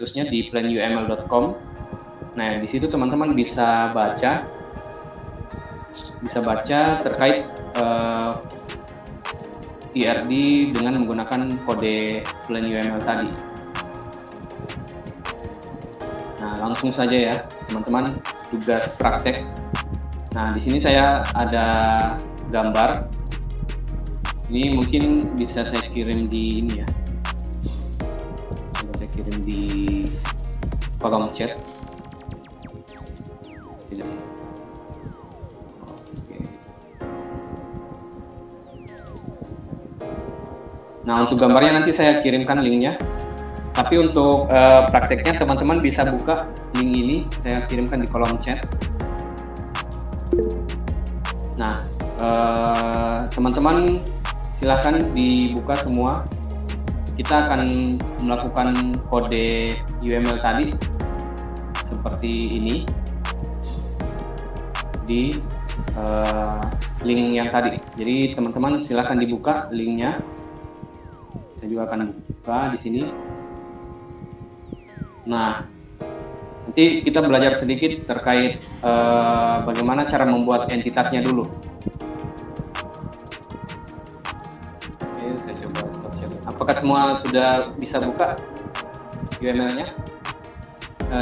situsnya di planuml.com. Nah, di situ teman-teman bisa baca terkait IRD dengan menggunakan kode planuml tadi. Nah, langsung saja ya teman-teman, tugas praktek. Nah, di sini saya ada gambar. Ini mungkin bisa saya kirim di ini ya. Coba saya kirim di kolom chat. Tidak. Oke. Nah, untuk gambarnya nanti saya kirimkan linknya. Tapi untuk prakteknya teman-teman bisa buka link ini, saya kirimkan di kolom chat. Nah, teman-teman silahkan dibuka semua. Kita akan melakukan kode UML tadi seperti ini di link yang tadi. Jadi teman-teman silahkan dibuka linknya. Saya juga akan buka di sini. Nah, nanti kita belajar sedikit terkait bagaimana cara membuat entitasnya dulu. Oke, saya coba stop share. Apakah semua sudah bisa buka UML-nya,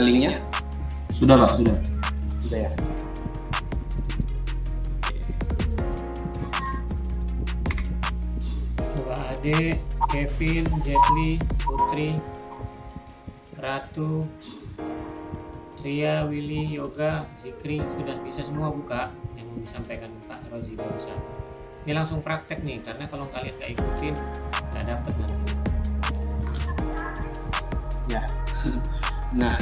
linknya? Sudah Pak, sudah. Sudah ya. Coba Ade, Kevin, Jetli, Putri, Ratu, Tria, Willy, Yoga, Zikri sudah bisa semua buka yang disampaikan Pak Rozi barusan. Ini langsung praktek nih, karena kalau kalian nggak ikutin nggak dapet nanti. Ya. Nah,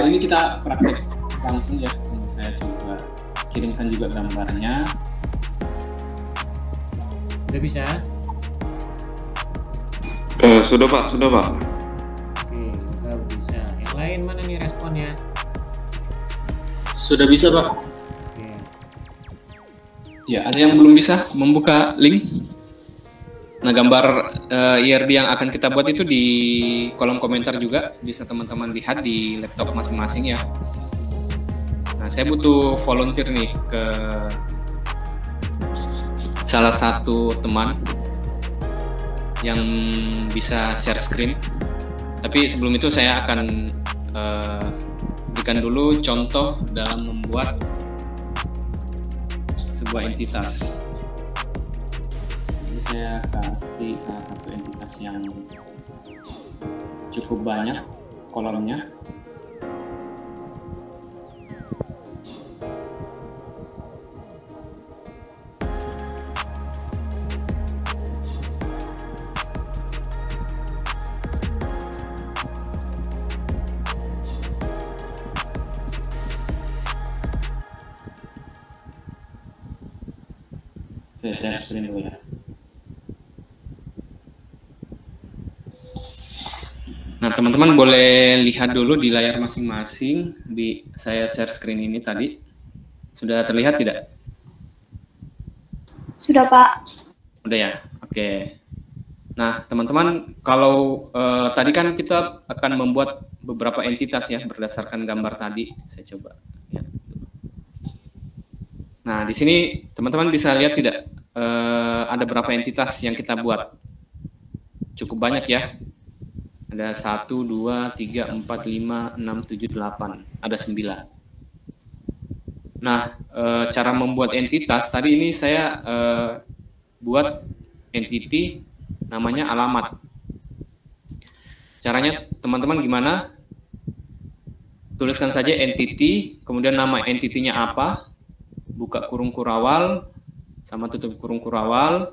ini kita praktek langsung ya. Saya coba kirimkan juga gambarnya. Udah bisa? Sudah Pak, sudah Pak. Oke, udah bisa. Yang lain mana nih responnya? Sudah bisa Pak. Oke. Ya, ada yang belum bisa membuka link. Nah, gambar IRD yang akan kita buat itu di kolom komentar juga, bisa teman-teman lihat di laptop masing-masing ya. Nah, saya butuh volunteer nih ke salah satu teman yang bisa share screen. Tapi sebelum itu saya akan berikan dulu contoh dalam membuat sebuah entitas. Ini saya kasih salah satu entitas yang cukup banyak kolomnya. Saya share screen dulu ya. Nah, teman-teman boleh lihat dulu di layar masing-masing. Saya share screen ini tadi. Sudah terlihat tidak? Sudah, Pak. Udah ya? Oke. Nah, teman-teman, kalau tadi kan kita akan membuat beberapa entitas ya berdasarkan gambar tadi. Saya coba lihat. Nah, di sini teman-teman bisa lihat tidak? Ada berapa entitas yang kita buat? Cukup banyak ya. Ada 1, 2, 3, 4, 5, 6, 7, 8. Ada 9. Nah, cara membuat entitas, tadi ini saya buat entity namanya alamat. Caranya teman-teman gimana? Tuliskan saja entity, kemudian nama entity-nya apa, buka kurung kurawal, sama tutup kurung kurawal.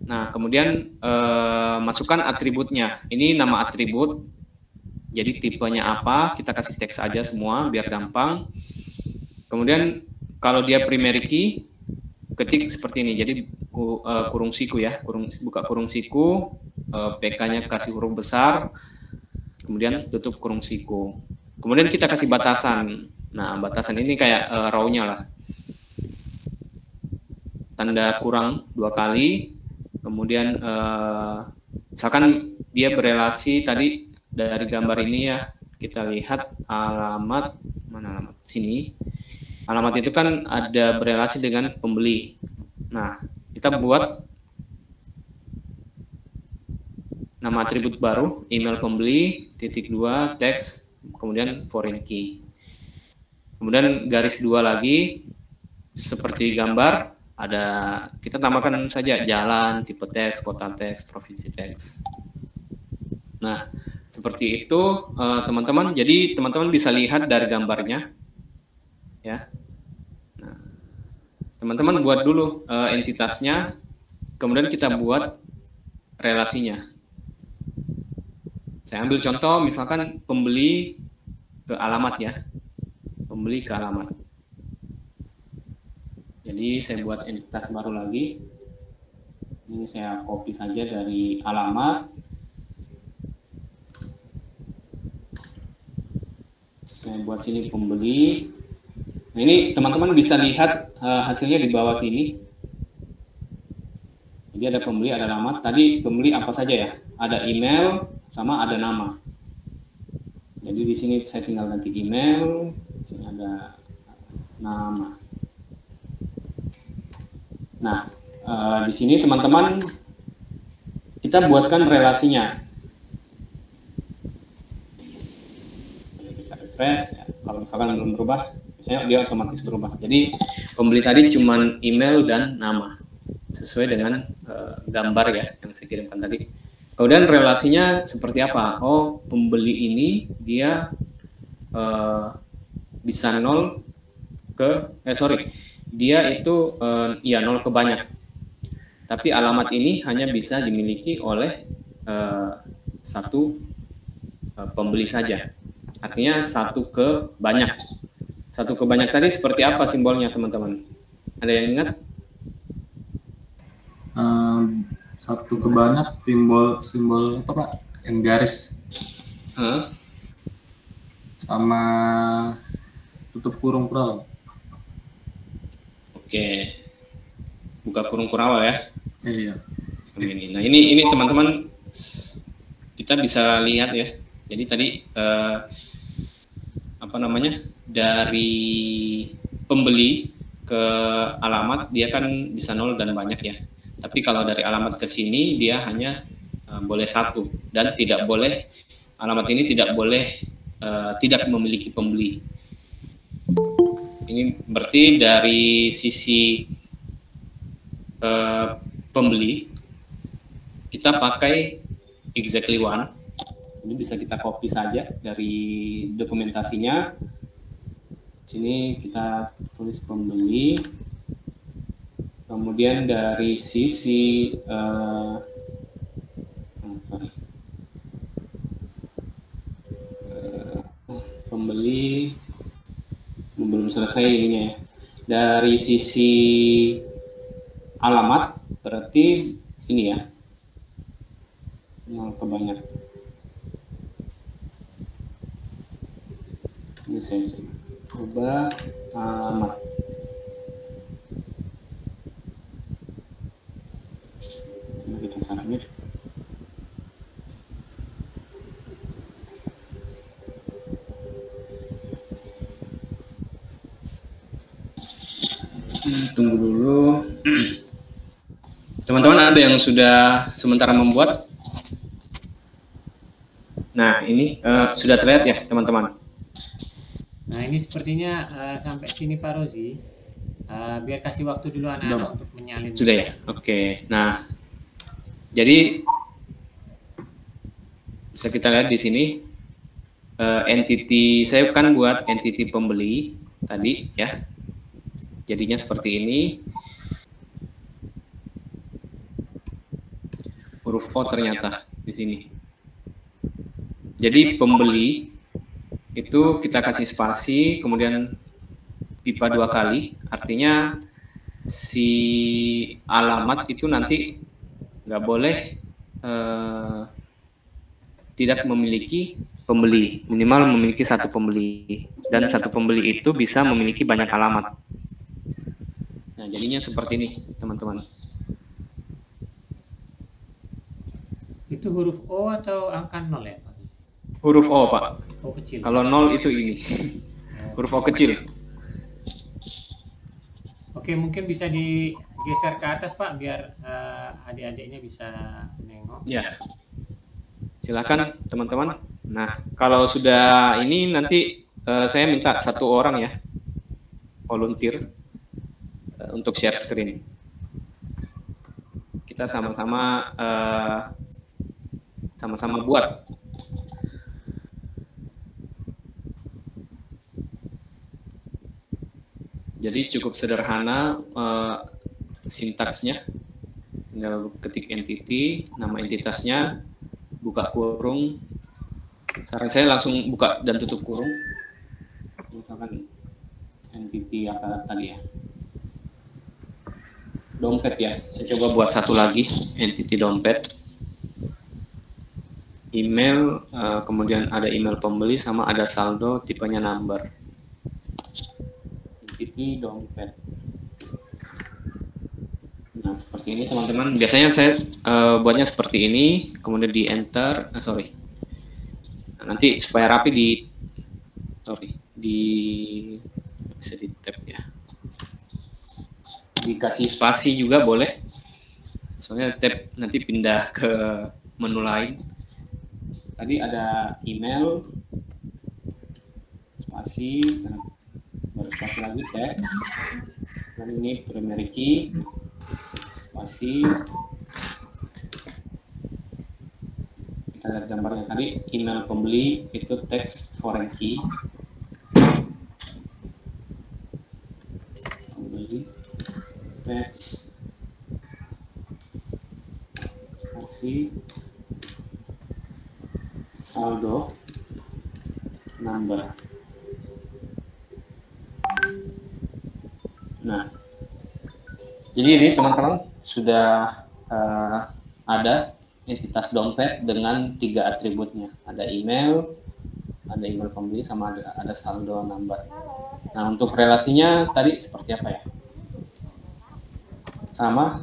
Nah, kemudian masukkan atributnya. Ini nama atribut. Jadi tipenya apa? Kita kasih teks aja semua biar gampang. Kemudian kalau dia primary key, ketik seperti ini. Jadi kurung siku ya. Buka kurung siku. PK-nya kasih huruf besar. Kemudian tutup kurung siku. Kemudian kita kasih batasan. Nah, batasan ini kayak row-nya lah. Tanda kurang 2 kali. Kemudian misalkan dia berelasi tadi dari gambar ini ya, kita lihat alamat, mana alamat? Sini. Alamat itu kan ada berelasi dengan pembeli. Nah, kita buat nama atribut baru, email pembeli, *2, teks, kemudian foreign key. Kemudian garis 2 lagi, seperti gambar, ada kita tambahkan saja jalan, tipe teks, kota teks, provinsi teks. Nah, seperti itu teman-teman. Jadi teman-teman bisa lihat dari gambarnya, ya. Nah, teman-teman buat dulu entitasnya, kemudian kita buat relasinya. Saya ambil contoh, misalkan pembeli ke alamat ya, pembeli ke alamat. Jadi saya buat entitas baru lagi. Ini saya copy saja dari alamat. Saya buat sini pembeli. Nah, ini teman-teman bisa lihat hasilnya di bawah sini. Jadi ada pembeli, ada alamat. Tadi pembeli apa saja ya? Ada email sama ada nama. Jadi di sini saya tinggal ganti email. Di sini ada nama. Nah, di sini teman-teman kita buatkan relasinya. Kita refresh. Ya. Kalau misalkan belum berubah, biasanya dia otomatis berubah. Jadi pembeli tadi cuma email dan nama, sesuai dengan gambar ya yang saya kirimkan tadi. Kemudian relasinya seperti apa? Oh, pembeli ini dia bisa 0 ke dia itu ya 0 ke banyak. Tapi alamat ini hanya bisa dimiliki oleh satu pembeli saja. Artinya 1 ke banyak. 1 ke banyak tadi seperti apa simbolnya teman-teman? Ada yang ingat? 1 ke banyak simbol apa Pak? Yang garis. Sama tutup kurung kurawal. Oke, buka kurung kurawal ya. Iya. Ini. Nah ini teman-teman kita bisa lihat ya. Jadi tadi apa namanya, dari pembeli ke alamat dia kan bisa 0 dan banyak ya. Tapi kalau dari alamat ke sini dia hanya boleh 1 dan tidak boleh, alamat ini tidak boleh tidak memiliki pembeli. Ini berarti dari sisi pembeli kita pakai exactly one. Ini bisa kita copy saja dari dokumentasinya. Sini kita tulis pembeli. Kemudian dari sisi pembeli belum selesai ininya ya. Dari sisi alamat berarti ini ya, 0 ke banyak. Ini saya coba alamat. Coba kita submit. Tunggu dulu. Teman-teman ada yang sudah sementara membuat? Nah ini sudah terlihat ya teman-teman. Nah ini sepertinya sampai sini Pak Rozi. Biar kasih waktu dulu anak-anak untuk menyalin. Sudah ya? Oke. Nah jadi bisa kita lihat di sini entity, saya kan buat entity pembeli tadi ya. Jadinya seperti ini. Huruf O ternyata di sini. Jadi pembeli itu kita kasih spasi, kemudian pipa 2 kali. Artinya si alamat itu nanti nggak boleh tidak memiliki pembeli. Minimal memiliki 1 pembeli. Dan 1 pembeli itu bisa memiliki banyak alamat. Nah, jadinya seperti ini, teman-teman. Itu huruf O atau angka 0 ya, Pak? Huruf O, Pak. O kecil. Kalau 0 itu ini. Huruf O kecil. Oke, mungkin bisa digeser ke atas Pak, biar adik-adiknya bisa nengok. Ya. Silakan teman-teman. Nah, kalau sudah ini nanti saya minta 1 orang ya, volunteer untuk share screen. Kita sama-sama buat. Jadi cukup sederhana sintaksnya. Tinggal ketik entity, nama entitasnya, buka kurung. Saran saya langsung buka dan tutup kurung. Misalkan entity apa tadi ya? Dompet ya. Saya coba buat satu lagi, entity dompet. Email, kemudian ada email pembeli sama ada saldo, tipenya number. Entity dompet. Nah, seperti ini teman-teman. Biasanya saya buatnya seperti ini, kemudian di enter, Nah, nanti supaya rapi bisa di tab ya. Dikasih spasi juga boleh. Soalnya tab nanti pindah ke menu lain. Tadi ada email, spasi, baru spasi lagi teks. Dan ini primary key, spasi. Kita lihat gambarnya tadi, email pembeli itu teks foreign key. Pembeli, teks, spasi, saldo, number. Nah, jadi ini teman-teman sudah ada entitas dompet dengan 3 atributnya. Ada email pembeli, sama ada saldo number. Nah, untuk relasinya tadi seperti apa ya? Sama,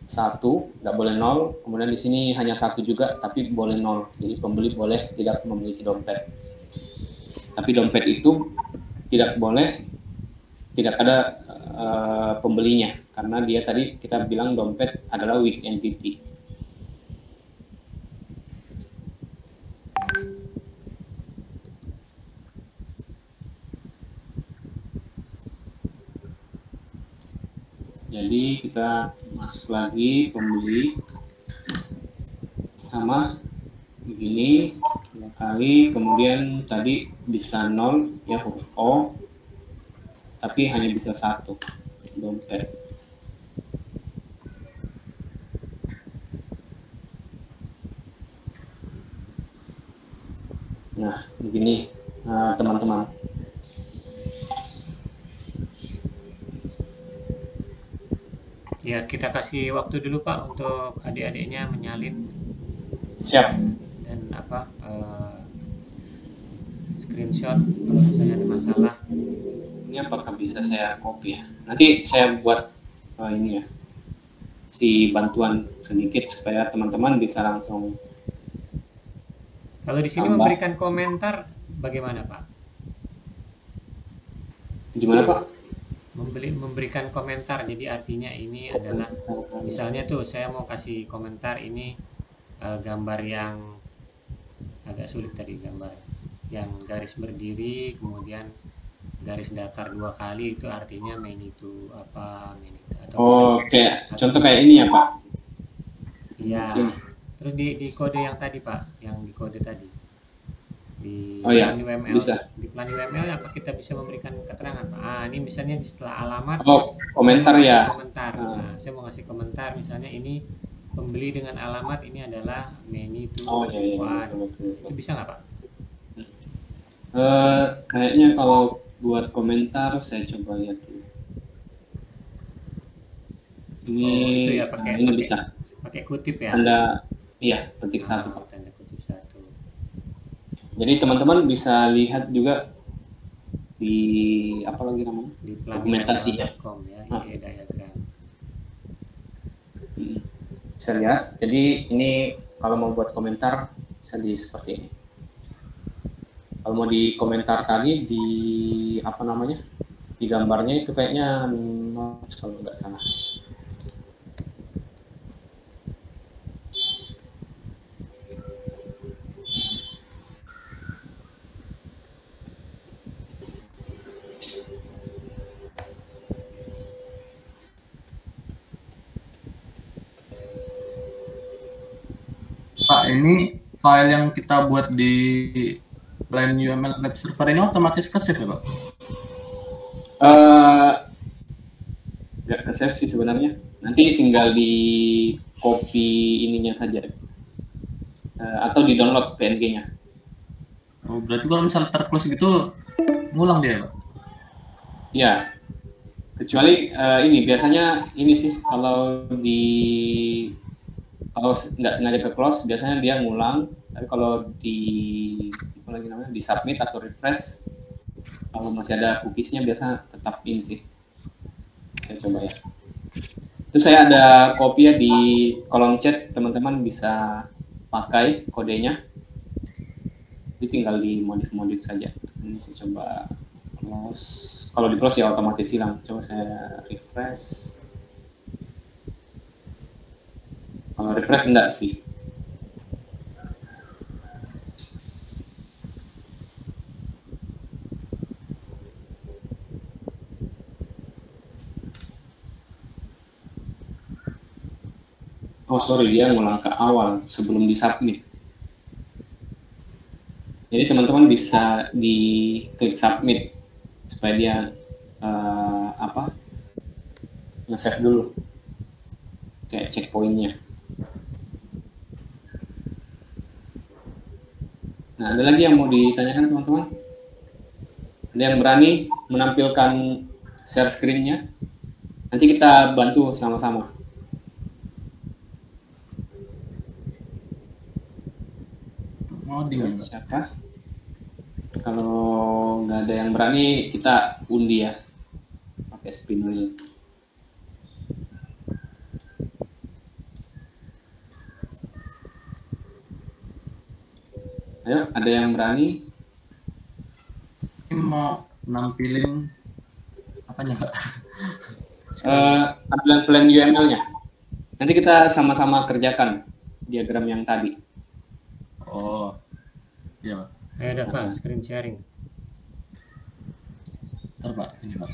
1, nggak boleh 0. Kemudian di sini hanya 1 juga, tapi boleh 0. Jadi pembeli boleh tidak memiliki dompet. Tapi dompet itu tidak ada pembelinya, karena dia tadi kita bilang dompet adalah weak entity. Jadi kita masuk lagi pembeli sama begini 2 kali, kemudian tadi bisa 0 ya, huruf O, tapi hanya bisa 1 dompet. Nah, begini teman-teman. Ya, kita kasih waktu dulu Pak untuk adik-adiknya menyalin. Siap. Dan screenshot kalau misalnya ada masalah. Ini apakah bisa saya copy ya? Nanti saya buat ini ya, si bantuan sedikit supaya teman-teman bisa langsung. Kalau di sini memberikan komentar bagaimana Pak? Gimana Pak? Memberikan komentar, jadi artinya ini adalah misalnya tuh saya mau kasih komentar ini gambar yang agak sulit tadi, gambar yang garis berdiri kemudian garis datar 2 kali, itu artinya main itu apa, main itu, atau kayak contoh kayak ini ya Pak? Iya. Terus di kode yang tadi Pak, yang di kode tadi di plan UML, bisa. Di plan UML apa kita bisa memberikan keterangan Pak? Ini misalnya setelah alamat, komentar ya. Komentar. Nah, saya mau kasih komentar misalnya ini pembeli dengan alamat ini adalah menu to betul. Itu bisa nggak Pak? Kayaknya kalau buat komentar saya coba lihat dulu. Ini itu ya, ini bisa. Pakai kutip ya. Tanda ketik 1 Pak. Tanda kutip 1. Jadi teman-teman bisa lihat juga di apa lagi namanya? Di dokumentasinya. ya, diagram. Bisa lihat. Jadi ini kalau mau buat komentar bisa di seperti ini. Kalau mau di komentar tadi di apa namanya, di gambarnya itu kayaknya notes kalau nggak salah. Pak, ini file yang kita buat di Plain UML web server ini otomatis ke-save ya, Pak? Nggak ke save sih sebenarnya. Nanti tinggal di copy ininya saja. Atau di download PNG-nya. Oh, berarti kalau misalnya terclose gitu, ngulang dia, Pak? Ya, kecuali ini biasanya ini sih kalau nggak sengaja ke close biasanya dia ngulang, tapi kalau di apa lagi namanya di submit atau refresh kalau masih ada cookiesnya biasa tetap in sih. Saya coba ya. Itu saya ada copy ya di kolom chat, teman-teman bisa pakai kodenya. Jadi tinggal di modif saja. Ini saya coba close. Kalau di close ya otomatis hilang. Coba saya refresh. Kalau refresh enggak sih. Oh sorry, dia ngulang ke awal sebelum disubmit. Jadi teman-teman bisa di klik submit supaya dia nge-save dulu kayak checkpointnya. Nah, ada lagi yang mau ditanyakan teman-teman? Ada yang berani menampilkan share screen-nya? Nanti kita bantu sama-sama. Mau di mana? Siapa? Kalau nggak ada yang berani, kita undi ya. Pakai spin wheel. Ayo, ada yang berani? Ini mau nampilin apanya, Pak? Tampilan plan UML-nya. Nanti kita sama-sama kerjakan diagram yang tadi. Oh, iya, Pak. Ayo Dava, screen sharing. Ntar, Pak. Ini, Pak.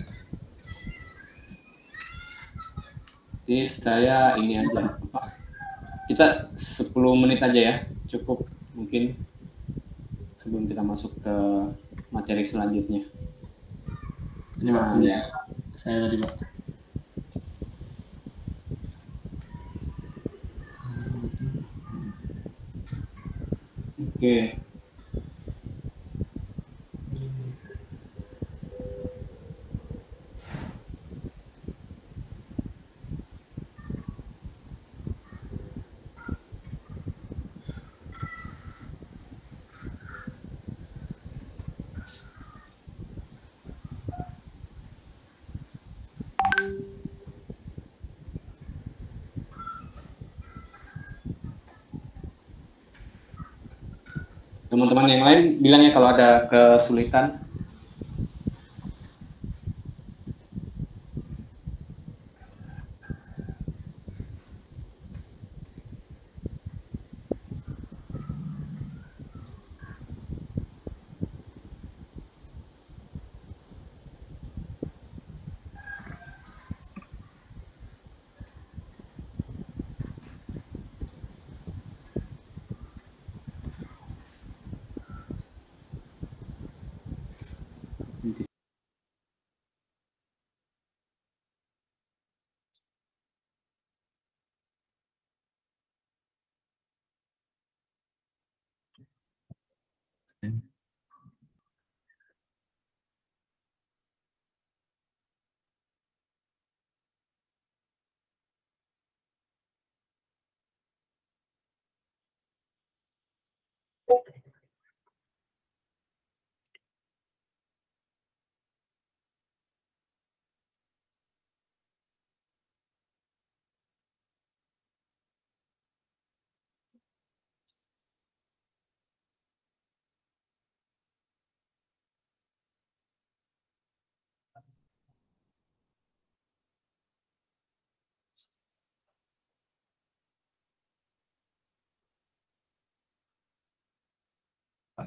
Jadi saya ini aja. Kita 10 menit aja ya, cukup mungkin sebelum kita masuk ke materi selanjutnya. Ini, Pak. Nah, ya. Saya tadi, Pak. Oke. Teman-teman yang lain bilang ya kalau ada kesulitan.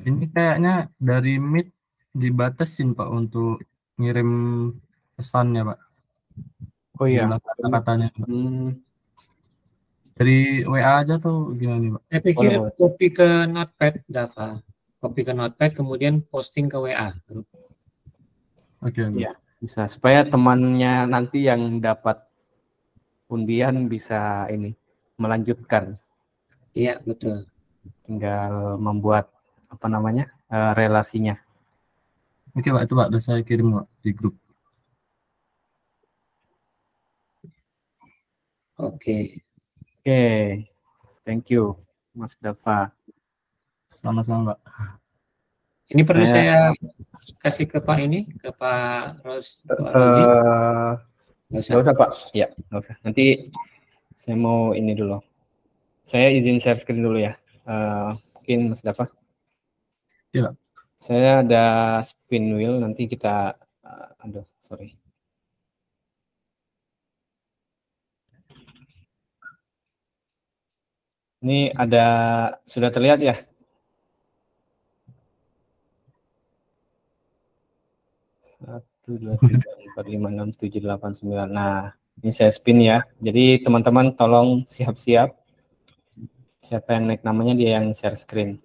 Pak, ini kayaknya dari Meet dibatasin Pak untuk ngirim pesannya Pak. Oh iya. Jumlah kata-katanya Pak. Hmm, Dari WA aja tuh gimana nih Pak? Saya pikir boleh, boleh. copy ke Notepad, Dava. Copy ke Notepad, kemudian posting ke WA. Oke, oke. Iya, bisa supaya temannya nanti yang dapat undian bisa ini melanjutkan, Iya, betul. tinggal membuat apa namanya relasinya. Oke Pak, itu Pak, udah saya kirim Pak di grup. Oke. Oke, thank you, Mas Dava. Sama-sama Pak. Ini perlu Saya saya kasih ke Pak ini, ke Pak Rozi? eh Nggak usah. nggak usah Pak, ya nggak usah. Nanti saya mau ini dulu. Saya izin share screen dulu ya. Mungkin Mas Dava. Iya Pak. Saya ada spin wheel, nanti kita, aduh, sorry. Ini ada, sudah terlihat ya? Satu, dua, tiga, empat, lima, enam, tujuh, delapan, sembilan. Nah, ini saya spin ya. Jadi teman-teman tolong siap-siap. Siapa yang naik namanya dia yang share screen.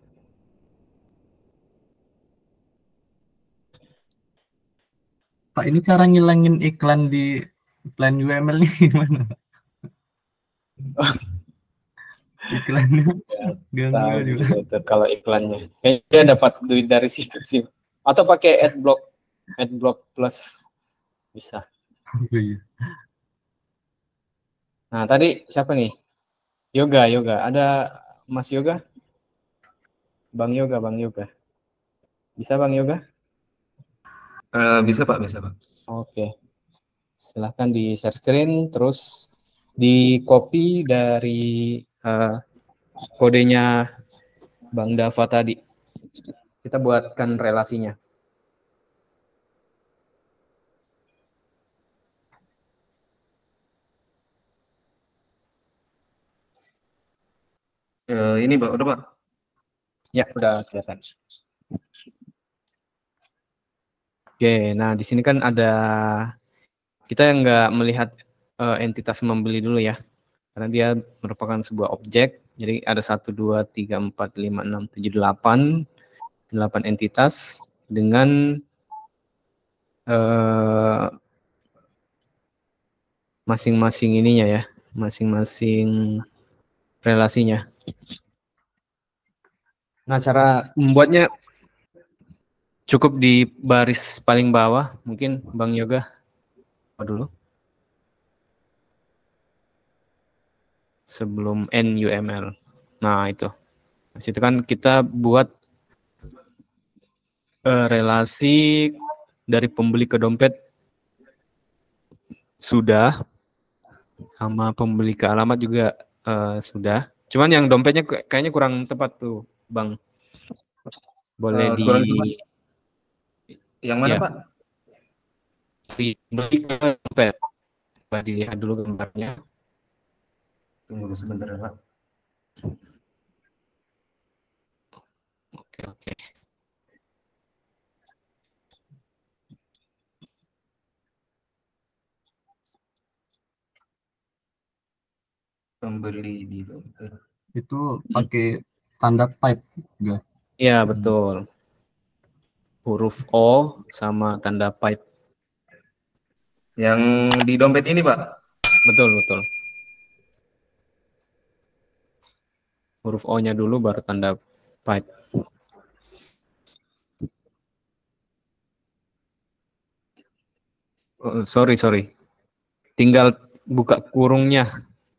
Pak, ini cara ngilangin iklan di plan UML ini gimana Pak? Iklannya ganggu Tahu juga. juga tuh kalau iklannya. Kayaknya dapat duit dari situ sih. Atau pakai adblock plus bisa. Oh, iya. Nah, tadi siapa nih? Yoga. Ada Mas Yoga? Bang Yoga. Bisa Bang Yoga? Bisa Pak, bisa Pak. Oke. Silahkan di share screen, terus di copy dari kodenya Bang Dava tadi. Kita buatkan relasinya. Ini Pak, udah Pak. Ya, udah kelihatan. Oke, nah di sini kan ada, kita yang nggak melihat entitas membeli dulu ya, karena dia merupakan sebuah objek. Jadi ada 1, 2, 3, 4, 5, 6, 7, 8 entitas dengan masing-masing ininya ya, masing-masing relasinya. Nah, cara membuatnya cukup di baris paling bawah, mungkin Bang Yoga dulu. Sebelum NUML. Nah, itu. Di situ kan kita buat relasi dari pembeli ke dompet sudah, sama pembeli ke alamat juga sudah. Cuman yang dompetnya kayaknya kurang tepat tuh, Bang. Boleh di kurang tepat. Yang mana ya, Pak? Dibeli ke dompet. Coba dilihat dulu gambarnya. Tunggu sebentar ya Pak. Oke. Pembeli di dompet. Itu pakai tanda type juga. Iya, betul. Huruf O sama tanda pipe. Yang di dompet ini Pak? Betul. Huruf O-nya dulu baru tanda pipe. Oh, sorry. Tinggal buka kurungnya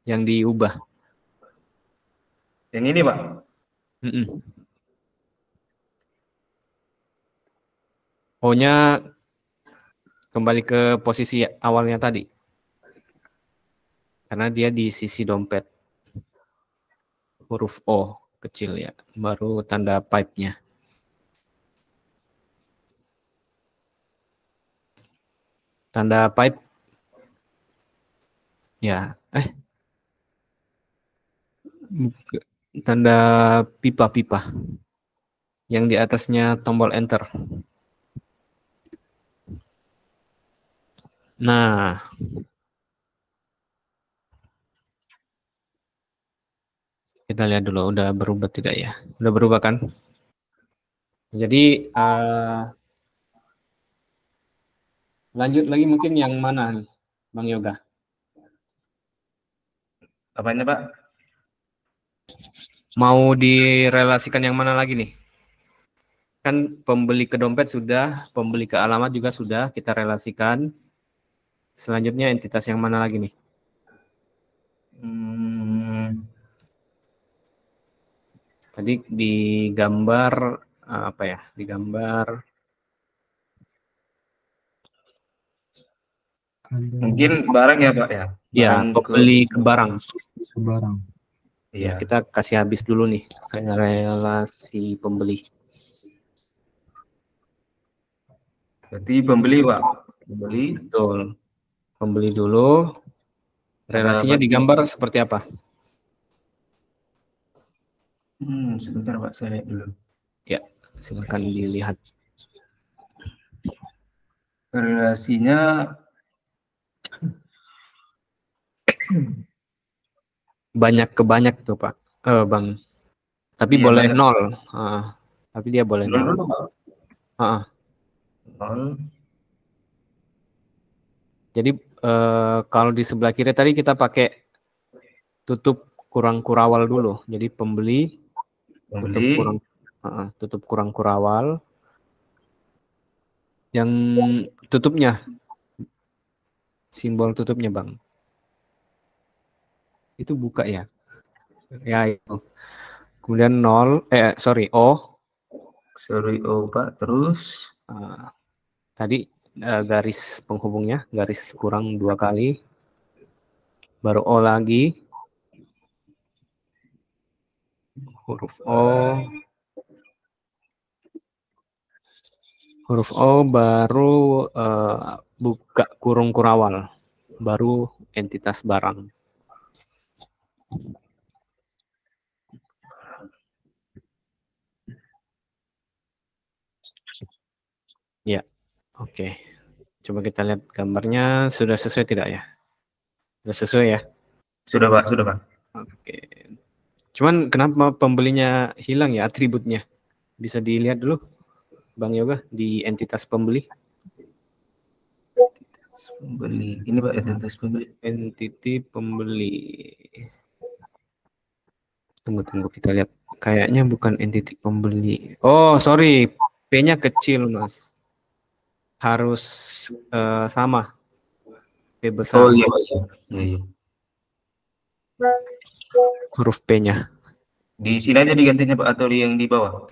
yang diubah. Yang ini Pak? O-nya kembali ke posisi awalnya tadi. Karena dia di sisi dompet. Huruf O kecil ya, baru tanda pipe-nya. Tanda pipe. Ya, tanda pipa. Yang di atasnya tombol enter. Nah, kita lihat dulu udah berubah tidak ya? Udah berubah kan? Jadi lanjut lagi mungkin yang mana nih, Bang Yoga? Apanya, Pak? Mau direlasikan yang mana lagi nih? Kan pembeli ke dompet sudah, pembeli ke alamat juga sudah kita relasikan. Selanjutnya entitas yang mana lagi nih? Tadi di gambar apa ya? Di gambar Mungkin barang ya, Pak ya? ya, Barang pembeli ke barang. Barang. Ya, Iya. kita kasih habis dulu nih relasi pembeli. Berarti pembeli, Pak. Pembeli. Betul. Pembeli dulu. Relasinya digambar seperti apa? Sebentar, Pak, saya lihat dulu. Ya, silakan dilihat. Relasinya Banyak ke banyak tuh, Pak. Bang. Tapi iya, boleh banyak. 0. Tapi dia boleh 0. Dulu, Pak. 0. Jadi kalau di sebelah kiri tadi kita pakai tutup kurang kurawal dulu. Jadi pembeli tutup kurang kurawal. Yang tutupnya, simbol tutupnya, Bang. Itu buka ya. Ya itu. Kemudian 0, O. Sorry, Pak. Terus Tadi garis penghubungnya, garis kurang 2 kali. Baru O lagi. Huruf O. Huruf O baru buka kurung kurawal. Baru entitas barang. Ya, oke. Coba kita lihat gambarnya sudah sesuai tidak ya? Sudah sesuai ya? sudah, Pak, sudah, Pak. Oke. Cuman kenapa pembelinya hilang ya atributnya? Bisa dilihat dulu, Bang Yoga, di entitas pembeli. Pembeli. Ini, Pak, entitas pembeli. Entity pembeli. Tunggu kita lihat. Kayaknya bukan entity pembeli. Oh, sorry. P-nya kecil, Mas. Harus sama. P besar. Oh iya, Pak. Iya. Huruf P-nya. Di sini aja digantinya, Pak, atau di yang di bawah?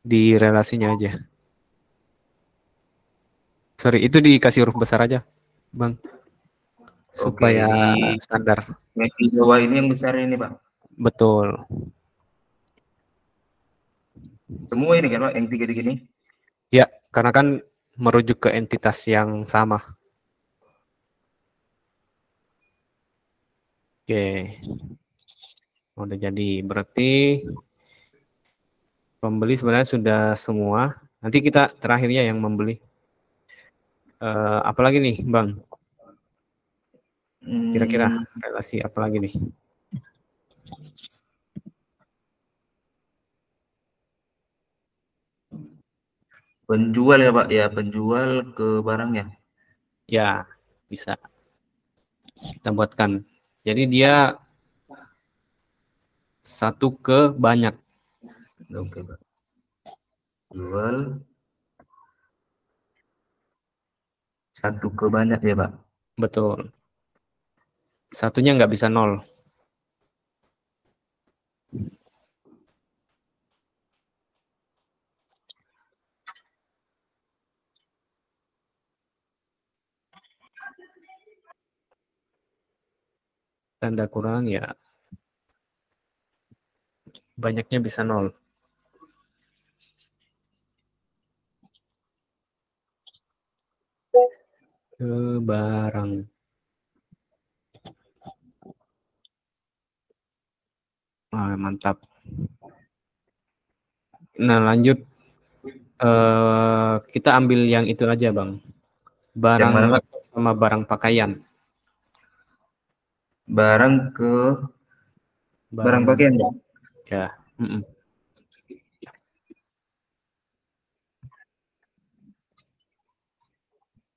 Di relasinya aja. Sorry, itu dikasih huruf besar aja, Bang. Supaya standar. Yang di bawah ini yang besar ini, Pak. Betul. Semua ini kan, Pak, yang tiga-tiga ini? Ya, karena kan merujuk ke entitas yang sama. Oke. Udah jadi. Berarti pembeli sebenarnya sudah semua. Nanti kita terakhirnya yang membeli. Apalagi nih, Bang? Kira-kira relasi apa lagi nih? Penjual ya, Pak, ya, penjual ke barangnya. Ya, bisa. Kita buatkan. Jadi dia satu ke banyak. Oke, Pak. Jual satu ke banyak ya, Pak. Betul. Satunya nggak bisa 0. Tanda kurang ya. Banyaknya bisa 0. Ke barang. Mantap. Nah, lanjut. Kita ambil yang itu aja, Bang. Barang Yang mana, Pak? sama barang pakaian. Barang pakaian, Pak. Ya.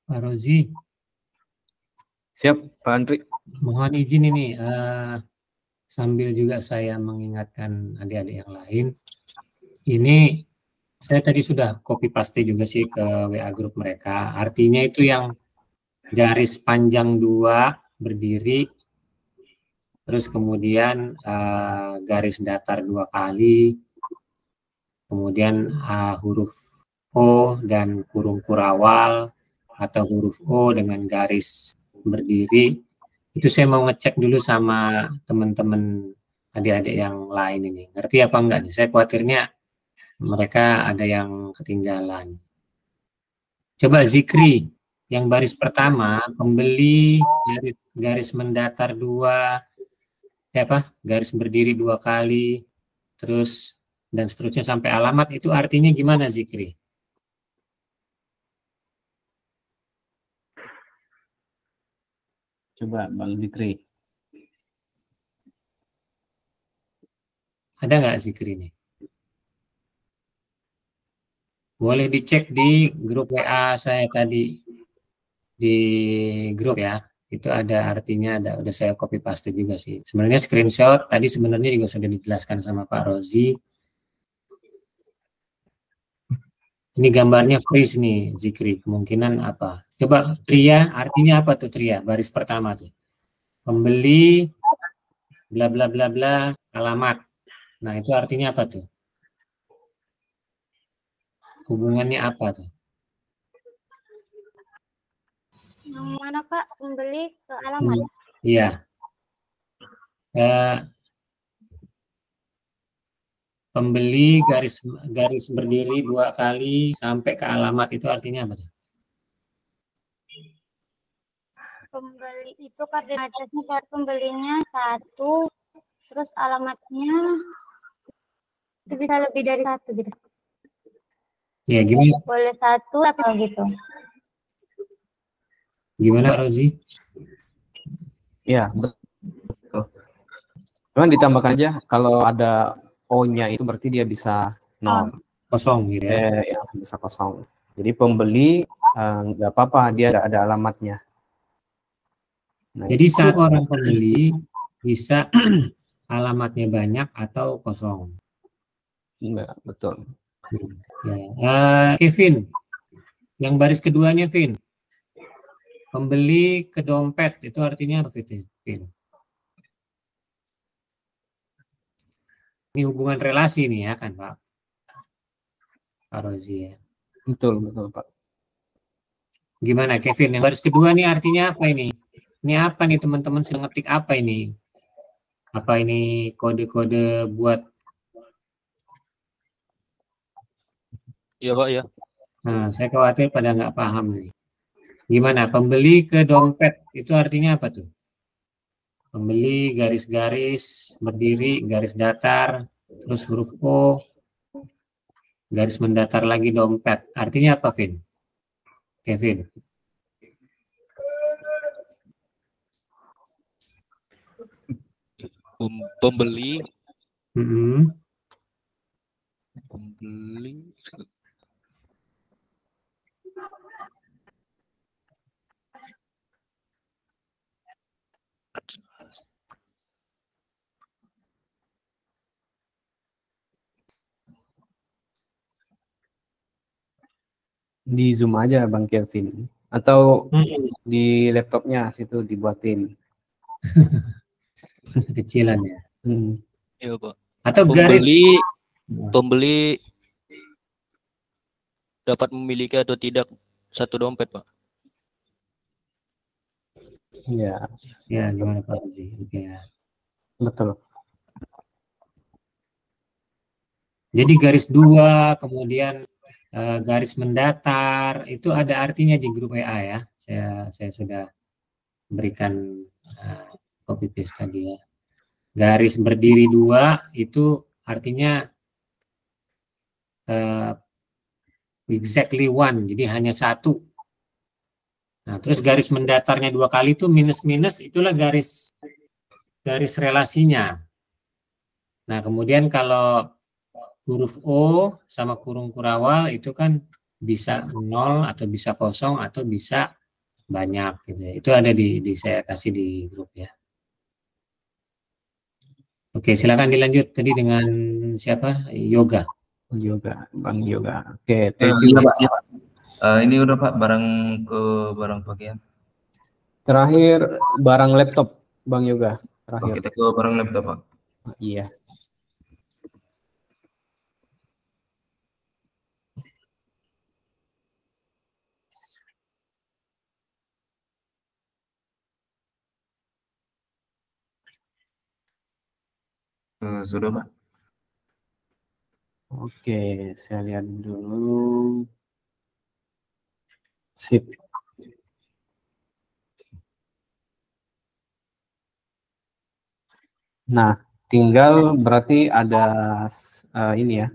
Pak Rozi. Siap, Pak Andri. Mohon izin ini, sambil juga saya mengingatkan adik-adik yang lain. Ini saya tadi sudah copy paste juga sih ke WA grup mereka. Artinya itu yang garis panjang 2 berdiri, terus kemudian garis datar 2 kali, kemudian huruf O dan kurung kurawal atau huruf O dengan garis berdiri. Itu saya mau ngecek dulu sama teman-teman adik-adik yang lain ini. Ngerti apa enggak nih? Saya khawatirnya mereka ada yang ketinggalan. Coba Zikri, yang baris pertama, pembeli, garis mendatar 2, garis berdiri 2 kali, terus dan seterusnya sampai alamat, itu artinya gimana Zikri? Coba Bang Zikri. Ada nggak Zikri ini? Boleh dicek di grup WA saya tadi, di grup ya. Itu ada artinya, udah saya copy paste juga sih. Sebenarnya screenshot tadi sebenarnya juga sudah dijelaskan sama Pak Rozi. Ini gambarnya freeze nih, Zikri. Kemungkinan apa? Coba Tria, artinya apa tuh Tria? Baris pertama tuh. Pembeli, bla bla bla bla, alamat. Nah itu artinya apa tuh? Hubungannya apa tuh? Yang mana Pak? Pembeli ke alamat? Iya. Pembeli garis berdiri 2 kali sampai ke alamat, itu artinya apa tuh? Pembeli itu koordinatnya pembelinya 1, terus alamatnya itu bisa lebih dari 1 gitu. Ya gimana? Boleh 1 atau gitu. Gimana Rozi? Ya, betul. Cuman ditambahkan aja kalau ada O-nya itu berarti dia bisa 0. Kosong gitu ya. Ya, bisa kosong. Jadi pembeli nggak apa-apa, dia ada alamatnya. Nah, jadi seorang pembeli bisa alamatnya banyak atau kosong. Enggak, betul. Ya. Kevin, yang baris keduanya, Vin. Pembeli ke dompet, itu artinya apa, Vin? Ini hubungan relasi nih ya kan, Pak? Pak Rozi ya. Betul, Pak. Gimana, Kevin? Yang baris kedua nih artinya apa ini? Ini apa nih teman-teman sedang ngetik apa ini? Apa ini kode-kode buat? Iya Pak ya. Nah, saya khawatir pada nggak paham nih. Gimana? Pembeli ke dompet itu artinya apa tuh? Pembeli garis-garis berdiri, garis datar, terus huruf O, garis mendatar lagi dompet. Artinya apa, Vin? Kevin? Pembeli. Pembeli. Di Zoom aja Bang Kevin. Atau di laptopnya situ dibuatin. Kecilan ya. Iya Pak. Atau garis pembeli dapat memiliki atau tidak satu dompet Pak. Iya. Ya gimana Pak Rozi? Oke ya. Betul. Jadi garis 2 kemudian garis mendatar itu ada artinya di grup WA ya. Saya sudah berikan copy paste tadi ya. Garis berdiri 2 itu artinya exactly one, jadi hanya satu. Nah, terus garis mendatarnya 2 kali itu minus-minus, itulah garis relasinya. Nah, kemudian kalau huruf O sama kurung kurawal itu kan bisa 0 atau bisa kosong atau bisa banyak gitu ya. Itu ada di saya kasih di grup ya. Oke, silakan dilanjut tadi dengan siapa? Yoga. Bang Yoga. Oke, thank you. Iya Pak, iya Pak. Ini udah Pak, barang pakaian. Terakhir barang laptop, Bang Yoga. Terakhir. Kita ke barang laptop Pak. Iya. Sudah Pak. Oke, saya lihat dulu. Sip. Nah, tinggal berarti ada ini ya.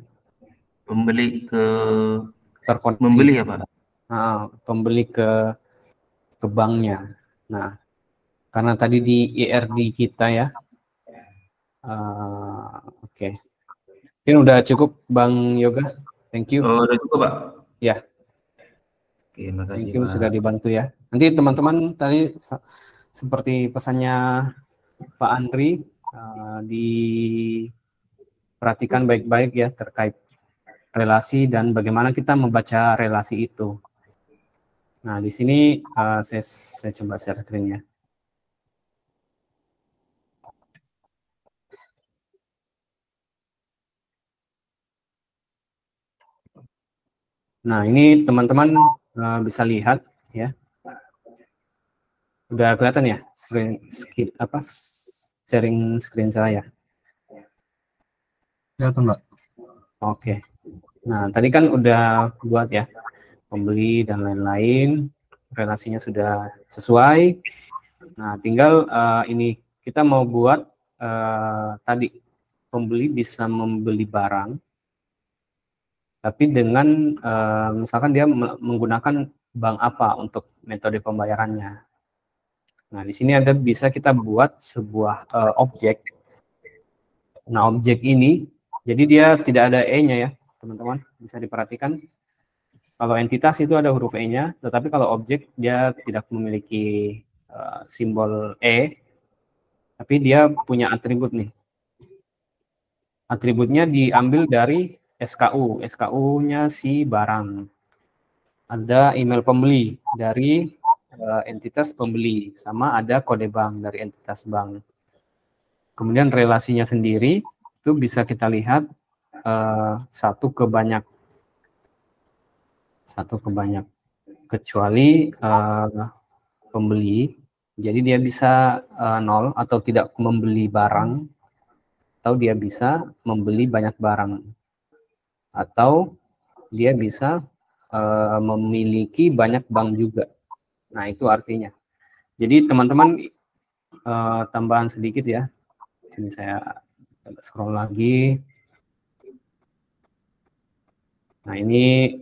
Pembeli ke Terkoneksi. membeli ya Pak. Pembeli ke banknya. Nah, karena tadi di IRD kita ya. Oke. Ini udah cukup Bang Yoga. Thank you. Oh, udah cukup Pak. Ya. Oke, makasih Thank you Pak. sudah dibantu ya. Nanti teman-teman tadi seperti pesannya Pak Andri, diperhatikan baik-baik ya terkait relasi dan bagaimana kita membaca relasi itu. Nah, di sini saya coba share screen-nya. Nah, ini teman-teman bisa lihat ya. Udah kelihatan ya sharing screen saya. Kelihatan Mbak. Oke. Nah, tadi kan udah buat ya pembeli dan lain-lain, relasinya sudah sesuai. Nah, tinggal ini kita mau buat tadi pembeli bisa membeli barang, tapi dengan misalkan dia menggunakan bank apa untuk metode pembayarannya. Nah, di sini bisa kita buat sebuah objek. Nah, objek ini, jadi dia tidak ada E-nya ya, teman-teman. Bisa diperhatikan. Kalau entitas itu ada huruf E-nya, tetapi kalau objek dia tidak memiliki simbol E, tapi dia punya atribut nih. Atributnya diambil dari SKU. SKU-nya si barang. Ada email pembeli dari entitas pembeli, sama ada kode bank dari entitas bank. Kemudian relasinya sendiri itu bisa kita lihat satu ke banyak, kecuali pembeli. Jadi dia bisa 0 atau tidak membeli barang, atau dia bisa membeli banyak barang, atau dia bisa memiliki banyak bank juga. Nah, itu artinya. Jadi teman-teman tambahan sedikit ya. Sini saya scroll lagi. Nah, ini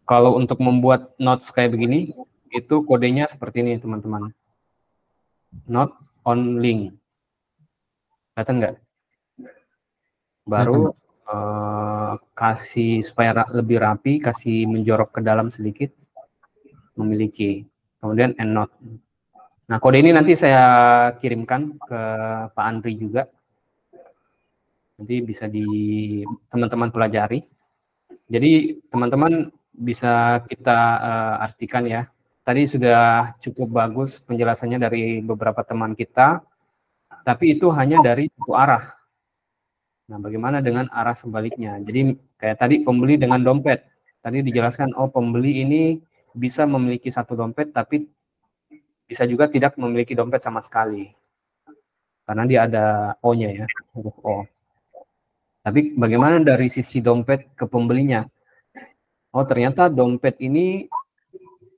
kalau untuk membuat notes kayak begini, itu kodenya seperti ini teman-teman. Not on link. Kelihatan nggak? Baru kasih supaya lebih rapi, kasih menjorok ke dalam sedikit, memiliki. Kemudian end not. Nah, kode ini nanti saya kirimkan ke Pak Andri juga. Nanti bisa teman-teman pelajari. Jadi teman-teman bisa kita artikan ya. Tadi sudah cukup bagus penjelasannya dari beberapa teman kita, tapi itu hanya dari satu arah. Nah, bagaimana dengan arah sebaliknya? Jadi kayak tadi pembeli dengan dompet. Tadi dijelaskan, oh pembeli ini bisa memiliki satu dompet, tapi bisa juga tidak memiliki dompet sama sekali. Karena dia ada O-nya ya, huruf O. Tapi bagaimana dari sisi dompet ke pembelinya? Oh, ternyata dompet ini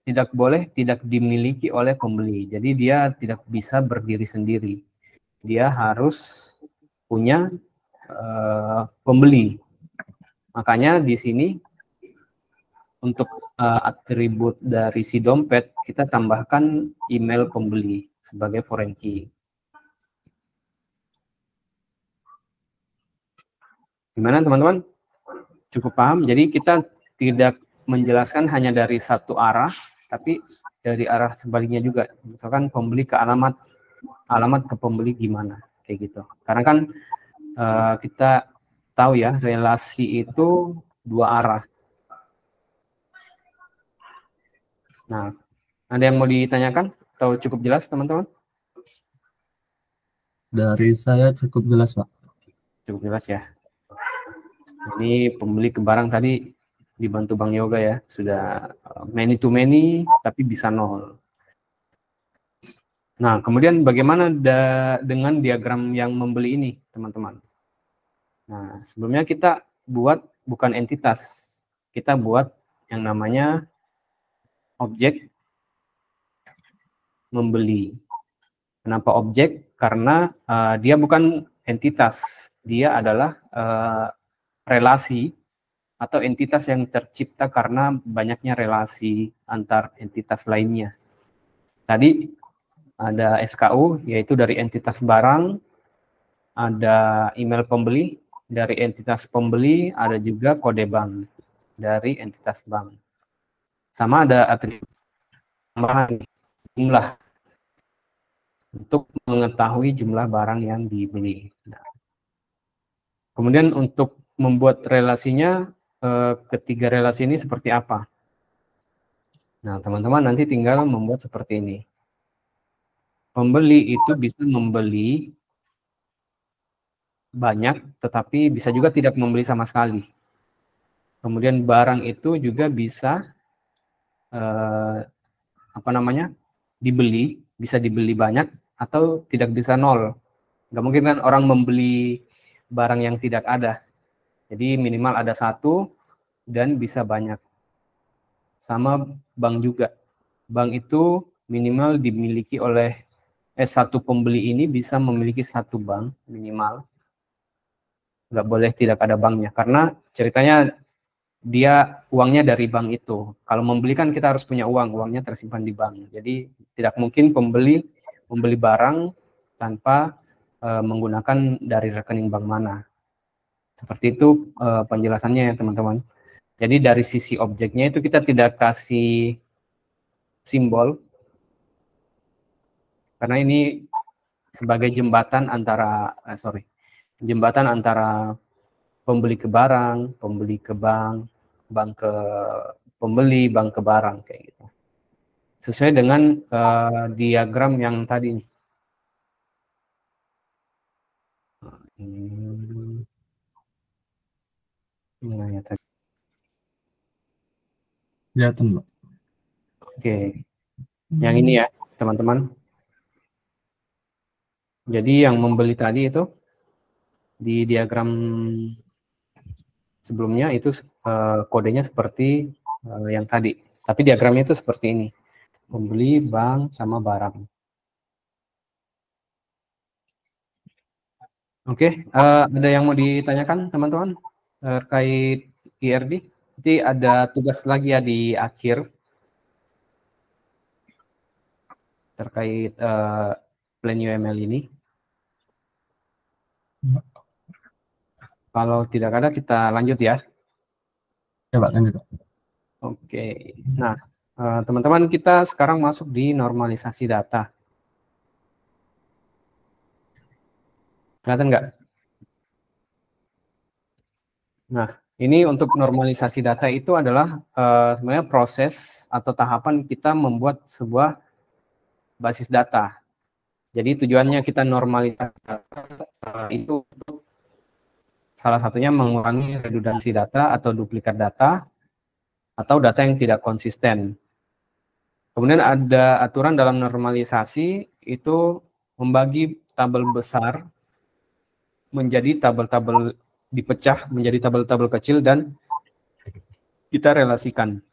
tidak dimiliki oleh pembeli. Jadi dia tidak bisa berdiri sendiri. Dia harus punya pembeli. Makanya di sini untuk atribut dari si dompet kita tambahkan email pembeli sebagai foreign key. Gimana teman-teman? Cukup paham? Jadi kita tidak menjelaskan hanya dari satu arah, tapi dari arah sebaliknya juga. Misalkan pembeli ke alamat ke pembeli gimana, kayak gitu. Karena kan kita tahu ya, relasi itu dua arah. Nah, ada yang mau ditanyakan atau cukup jelas teman-teman? Dari saya cukup jelas, Pak. Cukup jelas ya. Ini pembeli ke barang tadi dibantu Bang Yoga ya, sudah many to many tapi bisa nol. Nah, kemudian bagaimana dengan diagram yang membeli ini, teman-teman? Nah, sebelumnya kita buat bukan entitas, kita buat yang namanya objek membeli. Kenapa objek? Karena dia bukan entitas, dia adalah relasi atau entitas yang tercipta karena banyaknya relasi antar entitas lainnya. Tadi ada SKU, yaitu dari entitas barang, ada email pembeli, dari entitas pembeli, ada juga kode bank dari entitas bank. Sama ada atribut tambahan jumlah untuk mengetahui jumlah barang yang dibeli. Nah, kemudian untuk membuat relasinya, ketiga relasi ini seperti apa? Nah, teman-teman nanti tinggal membuat seperti ini. Pembeli itu bisa membeli banyak, tetapi bisa juga tidak membeli sama sekali. Kemudian barang itu juga bisa dibeli, bisa dibeli banyak atau tidak bisa nol. Nggak mungkin kan orang membeli barang yang tidak ada. Jadi minimal ada satu dan bisa banyak. Sama bank juga. Bank itu minimal dimiliki oleh satu pembeli ini bisa memiliki satu bank minimal. Nggak boleh tidak ada banknya. Karena ceritanya dia uangnya dari bank itu. Kalau membeli kan kita harus punya uang, uangnya tersimpan di bank. Jadi tidak mungkin pembeli membeli barang tanpa menggunakan dari rekening bank mana. Seperti itu penjelasannya ya teman-teman. Jadi dari sisi objeknya itu kita tidak kasih simbol, karena ini sebagai jembatan antara pembeli ke barang, pembeli ke bank, bank ke pembeli, bank ke barang kayak gitu. Sesuai dengan diagram yang tadi. Nah, ya tadi. Kelihatan, Pak. Oke. Yang ini ya, teman-teman. Jadi yang membeli tadi itu di diagram sebelumnya itu kodenya seperti yang tadi. Tapi diagramnya itu seperti ini. Membeli, bank, sama barang. Oke, ada yang mau ditanyakan teman-teman terkait IRD? Nanti ada tugas lagi ya di akhir terkait plan UML ini. Kalau tidak ada kita lanjut ya. Ya, Pak, lanjut, Pak. Oke, nah teman-teman kita sekarang masuk di normalisasi data. Kelihatan nggak? Nah, ini untuk normalisasi data itu adalah sebenarnya proses atau tahapan kita membuat sebuah basis data. Jadi tujuannya kita normalisasi data itu untuk salah satunya mengurangi redundansi data atau duplikat data atau data yang tidak konsisten. Kemudian ada aturan dalam normalisasi itu membagi tabel besar menjadi tabel-tabel dipecah menjadi tabel-tabel kecil dan kita relasikan.